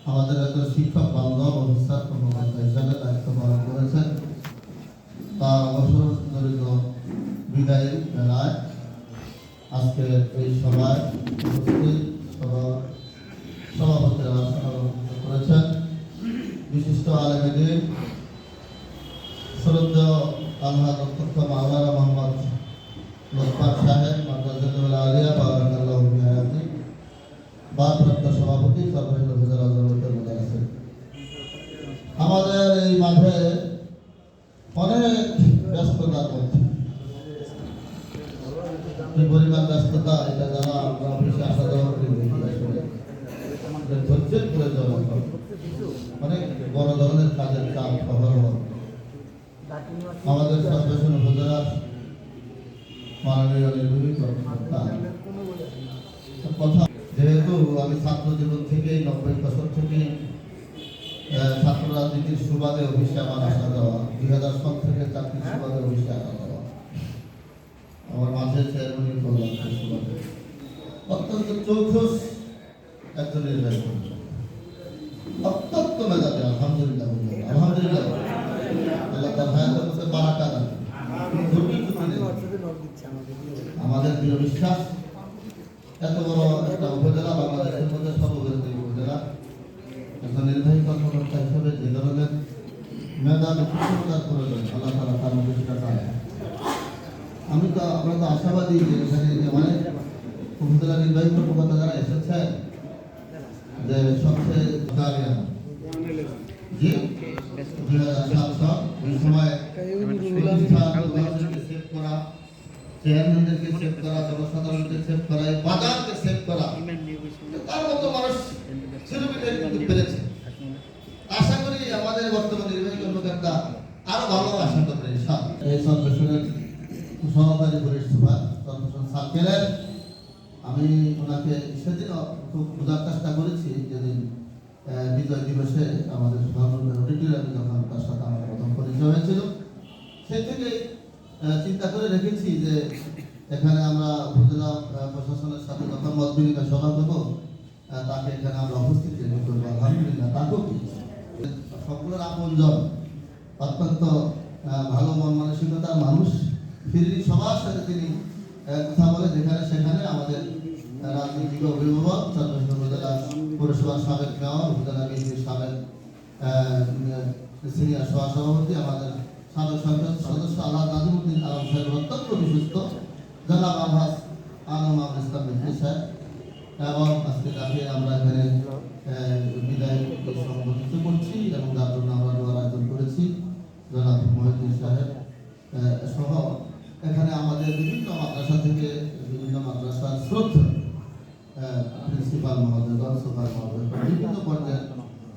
আমাদের একজন শিক্ষক বান্ধব অফিসার কর্মকর্তা হিসাবে দায়িত্ব পালন করেছেন। তার অবসর জড়িত বিদায়ী বেলায় আজকে এই সভায় উপস্থিত সভাপতিরা করেছেন। বিশিষ্ট আলেমেদিন শ্রদ্ধেয় আলহাজ অধ্যক্ষ মাওলানা মোহাম্মদ লোকমান সাহেব মাদ্রাসাতুল আলিয়া বারাকাল্লাহু ফি হায়াতি, ভারপ্রাপ্ত সভাপতি সর্বশেষ হুজুর আজমের মধ্যে আছেন। আমাদের এই মাঠে অনেক ব্যস্ততার মধ্যে কি পরিমাণ ব্যস্ততা, এটা যারা আমরা অফিসে আসা যাওয়া করি ধৈর্যের প্রয়োজন, অনেক বড় ধরনের কাজের চাপ খবর আমাদের সর্বশেষ হুজুর মাননীয় নির্বাহী কর্মকর্তা কথা। যেহেতু আমি ছাত্র জীবন থেকে 90 বছর থেকে ছাত্র রাজনীতির সুবাদে অফিসে আমার আসা যাওয়া, 2000 সাল থেকে চাকরির সুবাদে অফিসে আসা যাওয়া, আমার মাঝে চেয়ারম্যান করলাম সেই সুবাদে অত্যন্ত চৌখস একজন নির্বাহী অত্যন্ত মেধাবী। আলহামদুলিল্লাহ আলহামদুলিল্লাহ, আল্লাহ তার হায়াতের মধ্যে বারাকা দান। আমাদের দৃঢ় বিশ্বাস এত বড় একটা উপজেলা, বাংলাদেশের মধ্যে সর্ববৃহৎ উপজেলা, একজন নির্বাহী কর্মকর্তা হিসেবে যে ধরনের মেধাবী প্রয়োজন আল্লাহ তাআলা তার মধ্যে সেটা চায়। আমরা তো আশাবাদী যে এখানে যে অনেক উপজেলা নির্বাহী কর্মকর্তা যারা এসেছেন, যে সবচেয়ে জি 2007 সাল এই সময় সেভ করা, চেয়ারম্যানদেরকে সেভ করা, জনসাধারণকে সেভ করা, বাজারকে সেভ করা, তার মতো মানুষ কিন্তু পেরেছে। আশা করি আমাদের বর্তমান নির্বাহী কর্মকর্তা আরো ভালো আশা করবে ইনশাআল্লাহ। এই সর্বশেষের সহকারী পরিষেবা সর্বশেষ সার্কেলের আমি ওনাকে সেদিন খুব বোঝার চেষ্টা করেছি, যেদিন বিজয় দিবসে আমাদের অডিটোরিয়ামে যখন তার সাথে আমার প্রথম পরিচয় হয়েছিল, সেই থেকে চিন্তা করে রেখেছি যে এখানে আমরা উপজেলা প্রশাসনের সাথে যখন মত বিনিময় সভা করবো, তাকে এখানে আমরা উপস্থিত করবো। আলহামদুলিল্লাহ, তাকেও সকলের আপনজন, অত্যন্ত ভালো মন মানসিকতার মানুষ, ফিরি সবার সাথে তিনি কথা বলে যেখানে সেখানে। আমাদের রাজনৈতিক অভিভাবক চট্টগ্রাম উপজেলা পৌরসভার সাবেক মেয়র, উপজেলা বিএনপির সাবেক সিনিয়র সহসভাপতি, আমাদের সাবেক সংসদ সদস্য আলহাজ নাজিমুদ্দিন আলম সাহেব, অত্যন্ত বিশ্বস্ত জনাব আলহাজ আলম ইসলাম মেহদি সাহেব, এবং আজকে তাকে আমরা এখানে বিদায় সম্বোধিত করছি এবং তার জন্য আমরা দোয়ার আয়োজন করেছি। জনাব মহিউদ্দিন সাহেব সহ এখানে আমাদের বিভিন্ন মাদ্রাসা থেকে বিভিন্ন মাদ্রাসার শ্রদ্ধা প্রিন্সিপাল মহোদয়, সুপার মহোদয়, বিভিন্ন পর্যায়ে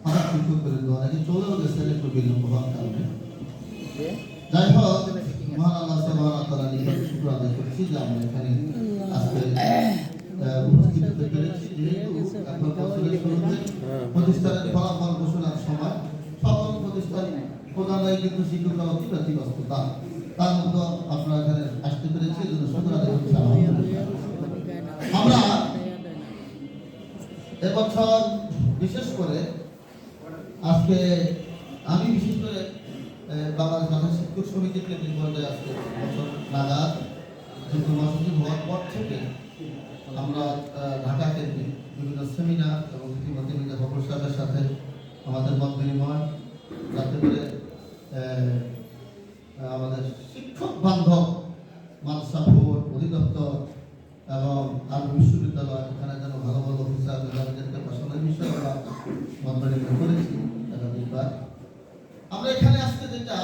অনেক শিক্ষকবৃন্দ অনেকে চলেও গেছেন একটু বিলম্ব হওয়ার কারণে। যাই হোক, মহান আল্লাহ সুবহানাহু ওয়া তাআলার নিকট শুকর আদায় করছি যে আমরা এখানে আজকে উপস্থিত হতে পেরেছি। যেহেতু এখন বছরের শুরুতে প্রতিষ্ঠানের ফলাফল ঘোষণার সময় সকল প্রতিষ্ঠান প্রধানরাই কিন্তু শিক্ষকরা অতি ব্যতিব্যস্ততা, তার মধ্যে আপনারা এখানে আসতে পেরেছি, এই জন্য শুকর আদায় করছি। আমরা এবছর বিশেষ করে আজকে আমি বিশেষ করে বাংলাদেশ মাদ্রাসা শিক্ষক সমিতির কেন্দ্রীয় পর্যায়ে আজকে বছর নাগাদ যুদ্ধ মহাসচিব হওয়ার পর থেকে আমরা ঢাকা কেন্দ্রিক বিভিন্ন সেমিনার এবং ইতিমধ্যে ফখরুল সাহেবের সাথে আমাদের মত বিনিময়, যাতে করে আমাদের শিক্ষক বান্ধব মাদ্রাসা বোর্ড অধিদপ্তর এবং আরো বিশ্ববিদ্যালয় এখানে যেন ভালো ভালো অফিসার মেধাবীদেরকে পাঠানোর বিষয়ে আমরা মত বিনিময় করেছি একাধিকবার। আমরা এখানে আজকে যেটা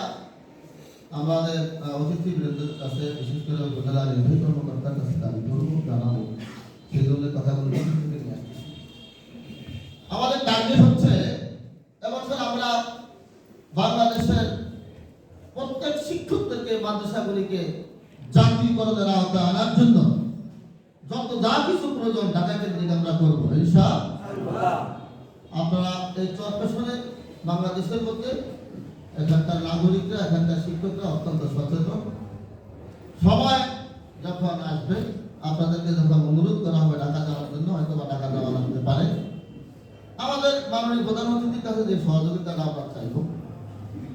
আমাদের অতিথিবৃন্দের কাছে, বিশেষ করে উপজেলা নির্বাহী কর্মকর্তার কাছে দাবি করবো, জানাবো, সেই ধরনের কথাগুলো নিয়ে আসছি। আমাদের টার্গেট হচ্ছে এবছর আমরা বাংলাদেশের প্রত্যেক শিক্ষকদেরকে মাদ্রাসাগুলিকে জাতীয়করণের আওতায় আনার জন্য যত যা কিছু প্রয়োজন ঢাকা কেন্দ্রিক আমরা করবো ইনশাআল্লাহ। আপনারা এই চরপেশনে বাংলাদেশের মধ্যে এখানকার নাগরিকরা, এখানকার শিক্ষকরা অত্যন্ত সচেতন। সময় যখন আসবে আপনাদেরকে যখন অনুরোধ করা হবে ঢাকা যাওয়ার জন্য, হয়তো বা ঢাকা যাওয়া লাগতে পারে, আমাদের মাননীয় প্রধানমন্ত্রীর কাছে যে সহযোগিতাটা আমরা চাইব,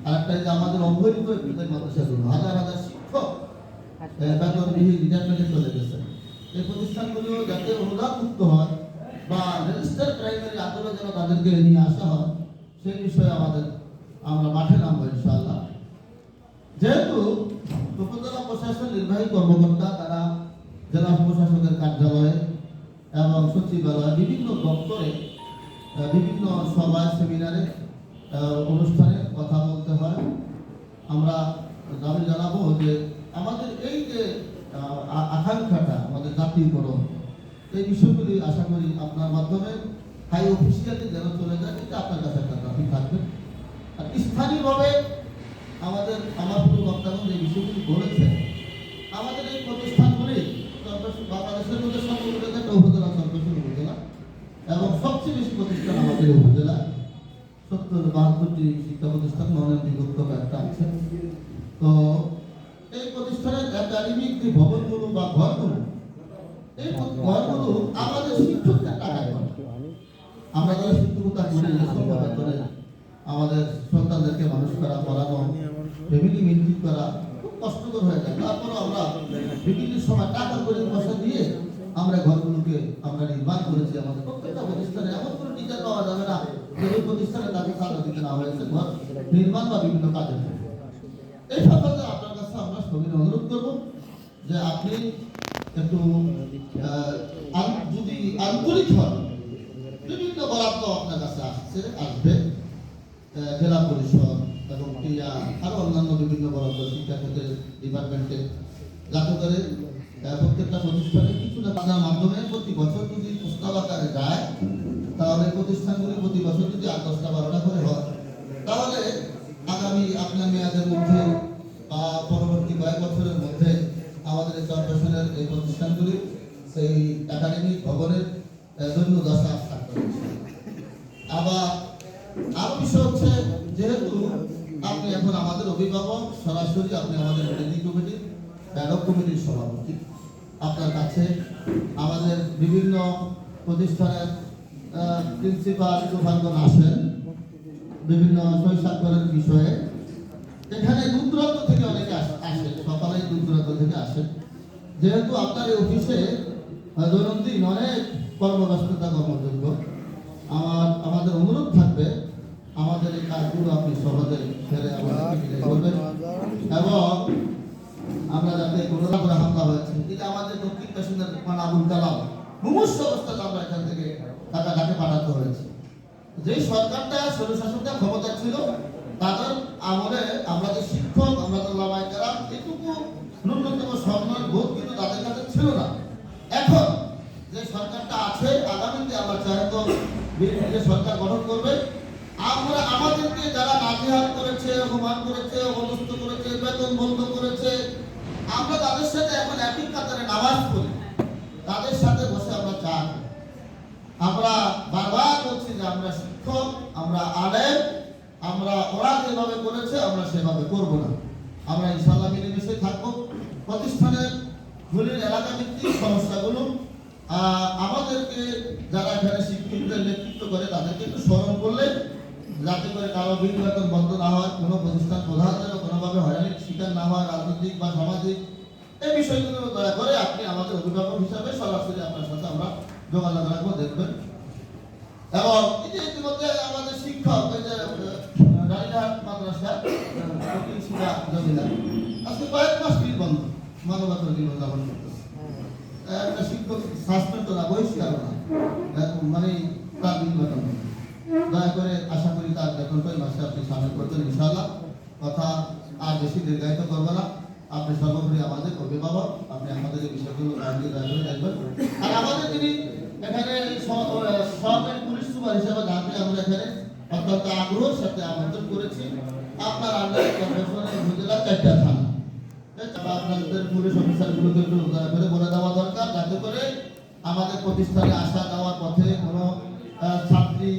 আরেকটা যে আমাদের অবহেলিত একটি মাদ্রাসাগুলো হাজার হাজার শিক্ষক বেতনবিহীন রিটায়ারমেন্টে চলে গেছে, এই প্রতিষ্ঠানগুলো যাতে অনুদান মুক্ত হয় বা রেজিস্টার প্রাইমারি আদলে যেন তাদেরকে নিয়ে আসা হয়, সেই বিষয়ে আমরা মাঠে নামবো ইনশাআল্লাহ। যেহেতু উপজেলা প্রশাসন নির্বাহী কর্মকর্তা তারা জেলা প্রশাসকের কার্যালয়ে এবং সচিবালয়ে বিভিন্ন দপ্তরে বিভিন্ন সভায় সেমিনারে অনুষ্ঠানে কথা বলতে হয়, আমরা দাবি জানাবো যে আমাদের এই যে আকাঙ্ক্ষাটা আমাদের জাতীয়করণ, এই বিষয়গুলি আশা করি আপনার মাধ্যমে হাই অফিসিয়ালি যেন চলে যায়, এটা আপনার কাছে একটা দাবি থাকবে। আর স্থানীয়ভাবে আমার পুরো বক্তাগণ যে বিষয়গুলি বলেছে, আমাদের এই প্রতিষ্ঠানগুলি বাংলাদেশের মধ্যে সর্বপ্রথম একটা উপজেলা, সর্বশেষ উপজেলা এবং সবচেয়ে বেশি প্রতিষ্ঠান আমাদের উপজেলা 70-72টি শিক্ষা প্রতিষ্ঠান বিভক্ত একটা আছে। তো এই প্রতিষ্ঠানের একাডেমিক যে ভবনগুলো বা ঘরগুলো, এই ঘরগুলো আমাদের শিক্ষকদের টাকা করে, আমরা যারা শিক্ষকতা করি আমাদের সন্তানদেরকে মানুষ করা, পড়ানো, ফ্যামিলি মেনটেন করা খুব কষ্টকর হয়ে যায়। তারপরও আমরা বিভিন্ন সময় টাকা করে পয়সা দিয়ে আমরা ঘরগুলোকে আমরা নির্মাণ করেছি। আমাদের প্রত্যেকটা প্রতিষ্ঠানে এমন কোনো টিচার পাওয়া যাবে না যে ওই প্রতিষ্ঠানে তাকে চাঁদা দিতে না হয়েছে ঘর নির্মাণ বা বিভিন্ন কাজের। এই ব্যাপারে আপনার কাছে আমরা সবাই অনুরোধ করবো যে আপনি একটু যদি আন্তরিক হন, বিভিন্ন বরাদ্দ আপনার কাছে আসবে জেলা পরিষদ এবং আরো অন্যান্য বিভিন্ন বরাদ্দ শিক্ষা ক্ষেত্রের ডিপার্টমেন্টে, যাতে করে প্রত্যেকটা প্রতিষ্ঠানে কিছু টাকার মাধ্যমে প্রতি বছর যদি প্রস্তাব আকারে যায়, তাহলে প্রতিষ্ঠানগুলি প্রতি বছর যদি 8-10টা 12টা করে হয়, তাহলে আগামী আপনার মেয়াদের মধ্যে বা পরবর্তী কয়েক বছরের মধ্যে আমাদের চরপেশনের এই প্রতিষ্ঠানগুলি সেই একাডেমিক ভবনের দৈন্য দশা থাকতে হবে। আবার আরো বিষয় হচ্ছে, যেহেতু আপনি এখন আমাদের অভিভাবক, সরাসরি আপনি আমাদের ম্যানেজিং কমিটির ব্যাডক কমিটির সভাপতি, আপনার কাছে আমাদের বিভিন্ন প্রতিষ্ঠানের প্রিন্সিপাল সুপারগণ আসেন বিভিন্ন শৈশাক্ষরের বিষয়ে। এখানে দূর দূরান্ত থেকে অনেকে আসে, সকালে দূর দূরান্ত থেকে আসেন। যেহেতু আপনার এই অফিসে দৈনন্দিন অনেক কর্মব্যস্ততা কর্মযোগ্য, আমাদের অনুরোধ থাকবে আমাদের এই কাজগুলো আপনি সহজে ফেলে আমাদেরকে করবেন, এবং আমরা যাতে কোনো করে হামলা হয়েছে, এটা আমাদের দক্ষিণ পেশনের আবুল কালাম মুমূর্ষ অবস্থাতে আমরা এখান থেকে টাকা ঘাটে পাঠাতে হয়েছে। যে সরকারটা স্বৈরশাসকটা ক্ষমতা ছিল, তাদের আমলে আমরা যে শিক্ষক, আমরা তো লামায় কালাম, এটুকু ন্যূনতম সম্মান বোধ কিন্তু তাদের কাছে ছিল না। এখন যে সরকারটা আছে, আগামীতে আমরা চাই তো যে সরকার গঠন করবে, আমরা আমাদেরকে যারা নাজেহাল করেছে, অপমান করেছে, অবস্থ করেছে, বেতন বন্ধ করেছে, আমরা তাদের সাথে এখন একই কাতারে নামাজ পড়ি, তাদের সাথে বসে আমরা চাই। আমরা বারবার বলছি যে আমরা শিক্ষক, আমরা আলেম, আমরা ওরা যেভাবে করেছে আমরা সেভাবে করব না। আমরা ইনশাআল্লাহ মিলেমিশে থাকবো। প্রতিষ্ঠানের গুলির এলাকা ভিত্তিক সমস্যাগুলো আমাদেরকে যারা এখানে শিক্ষকদের নেতৃত্ব করে তাদেরকে একটু স্মরণ করলে, যাতে করে কারো বিল বেতন বন্ধ না হয়, কোনো প্রতিষ্ঠান প্রধান যেন কোনোভাবে হয়রানির শিকার না হয়, রাজনৈতিক বা সামাজিক, এই বিষয়গুলো দয়া করে আপনি আমাদের অভিভাবক হিসাবে সরাসরি আপনার সাথে আমরা যোগাযোগ রাখবো, দেখবেন। এবং ইতিমধ্যে আমাদের শিক্ষক রানীঘাট মাদ্রাসা শিক্ষা জমিলা আজকে কয়েক মাস বিল বন্ধ, মানবতার বিল উদযাপন করতেছে। একটা শিক্ষক সাসপেন্ড না, বহিষ্কার না, মানে তার বিল বেতন। দয়া করে আশা করি তার বেতনটা এই মাসে আপনি সামিল করবেন ইনশাআল্লাহ। কথা আর বেশি দীর্ঘায়িত করবে না। আপনি সর্বোপরি আমাদের অভিভাবক, আপনি আমাদের এই বিষয়গুলো দেখবেন। আর আমাদের যিনি এখানে সহকারী পুলিশ সুপার হিসেবে যাতে আমরা এখানে অত্যন্ত আগ্রহের সাথে আমন্ত্রণ করেছি। আপনার আন্ডারে উপজেলা 4টা থানা, আপনাদের পুলিশ অফিসারগুলোকে একটু দয়া করে বলে দেওয়া দরকার, যাতে করে আমাদের প্রতিষ্ঠানে আসা যাওয়ার পথে কোনো ছাত্রী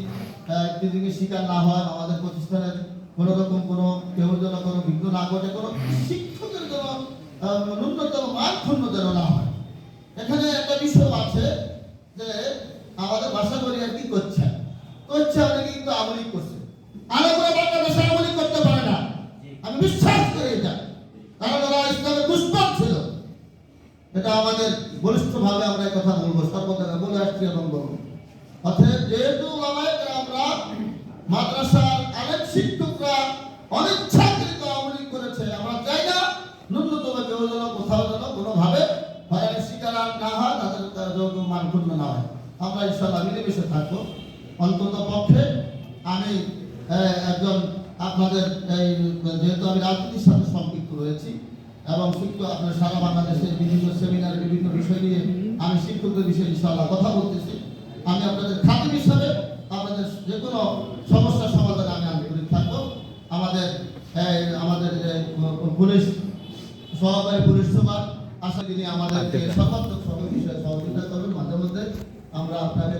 একদিকে শিকার না হয়, আমাদের প্রতিষ্ঠানের কোনো রকম কোনো কেউ যেন কোনো বিঘ্ন না ঘটে, কোনো শিক্ষকের যেন ন্যূনতম মান ক্ষুণ্ণ যেন না হয়। এখানে একটা বিষয় আছে যে আমাদের ভাষা করি আর কি করছেন, তো করছে, অনেকে কিন্তু আমলিক করছে। আরো করে বাংলাদেশে আমলিক করতে পারে না, আমি বিশ্বাস করি এটা, কারণ ওরা ইসলামের দুশ্মন ছিল। এটা আমাদের বলিষ্ঠভাবে আমরা এই কথা বলবো, সর্বদা বলে আসছি এবং বলবো। অতএব যেহেতু আমরা মাদ্রাসার আলেম শিক্ষকরা অনিচ্ছাকৃত আমলিক করেছে, আমরা চাই না ন্যূনতম কেউ যেন কোথাও যেন কোনোভাবে হয়রানির শিকার না হয়, তাদের যোগ্য মানক্ষুণ্ণ না হয়। আমরা ইনশাআল্লাহ মিলেমিশে থাকবো। অন্তত পক্ষে আমি একজন আপনাদের এই যেহেতু আমি রাজনীতির সাথে সম্পৃক্ত রয়েছি এবং শিক্ষক আপনার সারা বাংলাদেশের বিভিন্ন সেমিনার বিভিন্ন বিষয় নিয়ে আমি শিক্ষকদের বিষয়ে ইনশাআল্লাহ কথা বলতেছি। আমি আপনাদের খাতির হিসাবে আপনাদের যে কোনো সমস্যার সমাধানে আমি আন্তরিক থাকবো। আমাদের পুলিশ সহকারী পুলিশ সুপার আশা তিনি আমাদেরকে সকল বিষয়ে সহযোগিতা করবেন। মাঝে মধ্যে আমরা আপনাদের